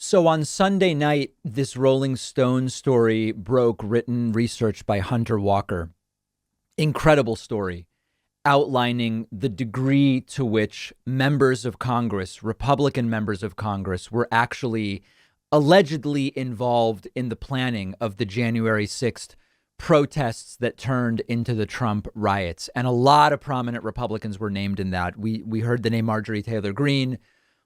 So on Sunday night, this Rolling Stone story broke, written, researched by Hunter Walker. Incredible story outlining the degree to which members of Congress, Republican members of Congress, were actually allegedly involved in the planning of the January 6th protests that turned into the Trump riots. And a lot of prominent Republicans were named in that. We heard the name Marjorie Taylor Greene,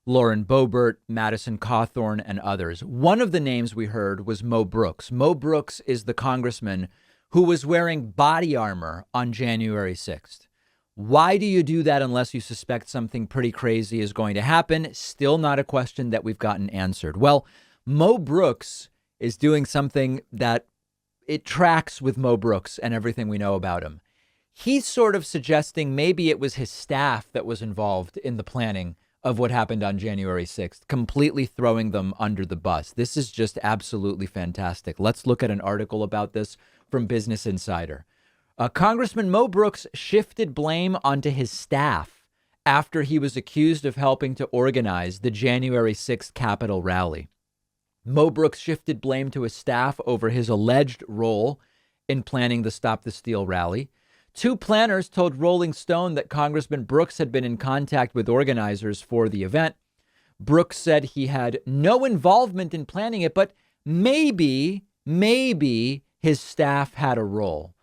Lauren Boebert, Madison Cawthorn, and others. One of the names we heard was Mo Brooks. Mo Brooks is the congressman who was wearing body armor on January 6th. Why do you do that unless you suspect something pretty crazy is going to happen? Still not a question that we've gotten answered. Well, Mo Brooks is doing something that it tracks with Mo Brooks and everything we know about him. He's sort of suggesting maybe it was his staff that was involved in the planning of what happened on January 6th, completely throwing them under the bus. This is just absolutely fantastic. Let's look at an article about this from Business Insider. Congressman Mo Brooks shifted blame onto his staff after he was accused of helping to organize the January 6th Capitol rally. Mo Brooks shifted blame to his staff over his alleged role in planning the Stop the Steal rally. Two planners told Rolling Stone that Congressman Brooks had been in contact with organizers for the event. Brooks said he had no involvement in planning it, but maybe his staff had a role.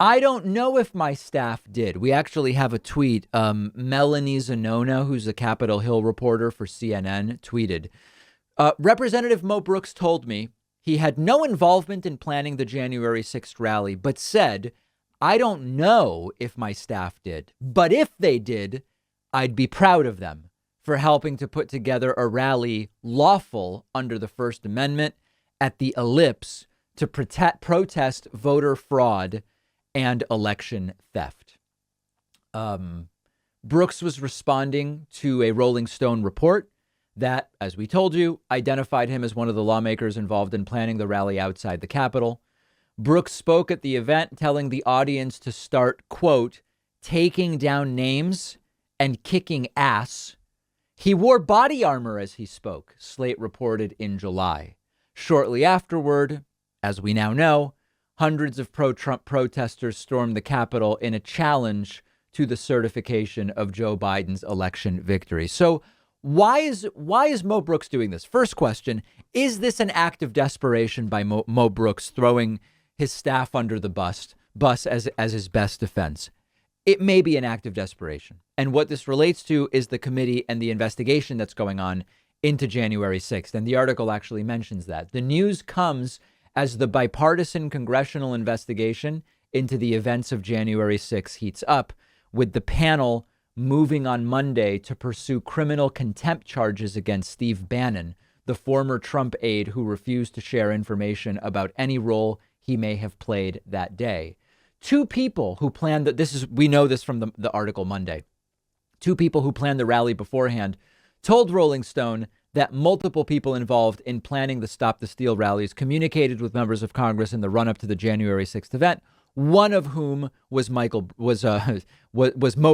I don't know if my staff did. We actually have a tweet. Melanie Zanona, who's a Capitol Hill reporter for CNN, tweeted, Representative Mo Brooks told me he had no involvement in planning the January 6th rally, but said, I don't know if my staff did, but if they did, I'd be proud of them for helping to put together a rally lawful under the First Amendment at the Ellipse to protest voter fraud and election theft. Brooks was responding to a Rolling Stone report that, as we told you, identified him as one of the lawmakers involved in planning the rally outside the Capitol. Brooks spoke at the event, telling the audience to start, quote, taking down names and kicking ass. He wore body armor as he spoke, Slate reported in July. Shortly afterward, as we now know, hundreds of pro-Trump protesters stormed the Capitol in a challenge to the certification of Joe Biden's election victory. So why is Mo Brooks doing this? First question, is this an act of desperation by Mo Brooks throwing his staff under the bus as his best defense? It may be an act of desperation. And what this relates to is the committee and the investigation that's going on into January 6th. And the article actually mentions that. The news comes as the bipartisan congressional investigation into the events of January 6th heats up, with the panel moving on Monday to pursue criminal contempt charges against Steve Bannon, the former Trump aide who refused to share information about any role he may have played that day. Two people who planned we know this from the article Monday. Two people who planned the rally beforehand told Rolling Stone that multiple people involved in planning the Stop the Steal rallies communicated with members of Congress in the run up to the January 6th event, one of whom was Mo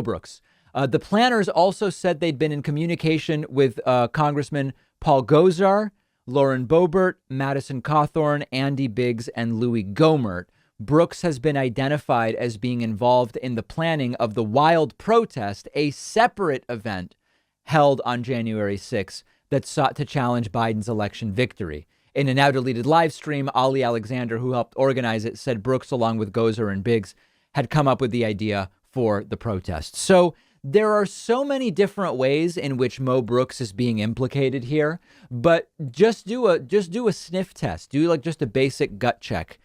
Brooks. The planners also said they'd been in communication with Congressman Paul Gosar, Lauren Boebert, Madison Cawthorn, Andy Biggs, and Louis Gohmert. Brooks has been identified as being involved in the planning of the Wild Protest, a separate event held on January 6th that sought to challenge Biden's election victory. In a now deleted live stream, Ali Alexander, who helped organize it, said Brooks, along with Gosar and Biggs, had come up with the idea for the protest. So there are so many different ways in which Mo Brooks is being implicated here, but just do a sniff test. Do just a basic gut check.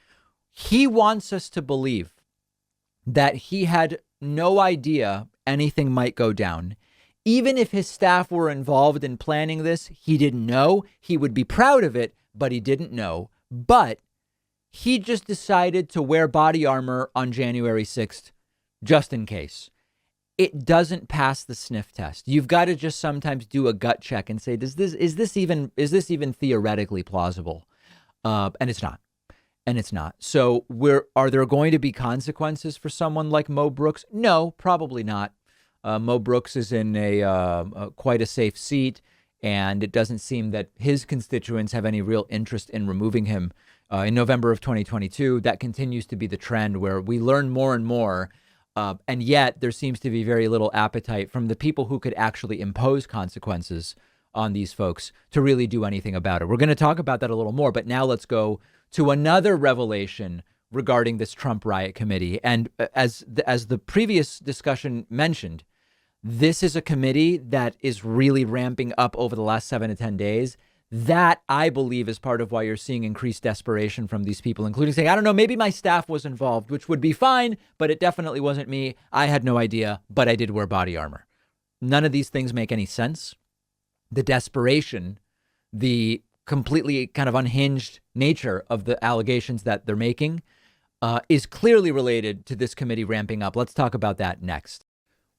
He wants us to believe that he had no idea anything might go down. Even if his staff were involved in planning this, he didn't know. He would be proud of it, but he didn't know. But he just decided to wear body armor on January 6th, just in case. It doesn't pass the sniff test. You've got to just sometimes do a gut check and say, is this even theoretically plausible? And it's not. And it's not. So are there going to be consequences for someone like Mo Brooks? No, probably not. Mo Brooks is in quite a safe seat and it doesn't seem that his constituents have any real interest in removing him. In November of 2022, that continues to be the trend where we learn more and more, and yet there seems to be very little appetite from the people who could actually impose consequences on these folks to really do anything about it. We're going to talk about that a little more, but now let's go to another revelation regarding this Trump riot committee. And as the previous discussion mentioned, this is a committee that is really ramping up over the last 7 to 10 days. That, I believe, is part of why you're seeing increased desperation from these people, including saying, I don't know, maybe my staff was involved, which would be fine, but it definitely wasn't me. I had no idea, but I did wear body armor. None of these things make any sense. The desperation, the completely kind of unhinged nature of the allegations that they're making is clearly related to this committee ramping up. Let's talk about that next.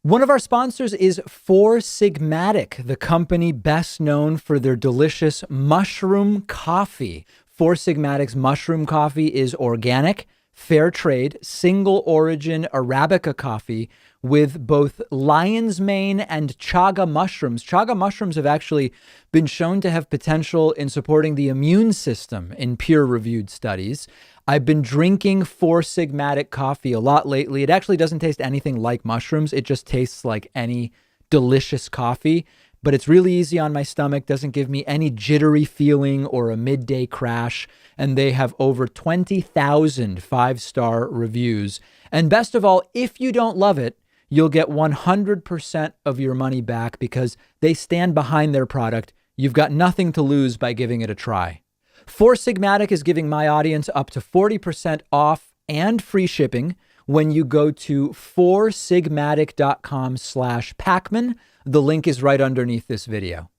One of our sponsors is Four Sigmatic, the company best known for their delicious mushroom coffee. Four Sigmatic's mushroom coffee is organic, fair trade, single origin Arabica coffee with both lion's mane and chaga mushrooms. Chaga mushrooms have actually been shown to have potential in supporting the immune system in peer-reviewed studies. I've been drinking Four Sigmatic coffee a lot lately. It actually doesn't taste anything like mushrooms. It just tastes like any delicious coffee, but it's really easy on my stomach, doesn't give me any jittery feeling or a midday crash. And they have over 20,000 5-star reviews. And best of all, if you don't love it, you'll get 100% of your money back because they stand behind their product. You've got nothing to lose by giving it a try. Four Sigmatic is giving my audience up to 40% off and free shipping when you go to foursigmatic.com/Pacman. The link is right underneath this video.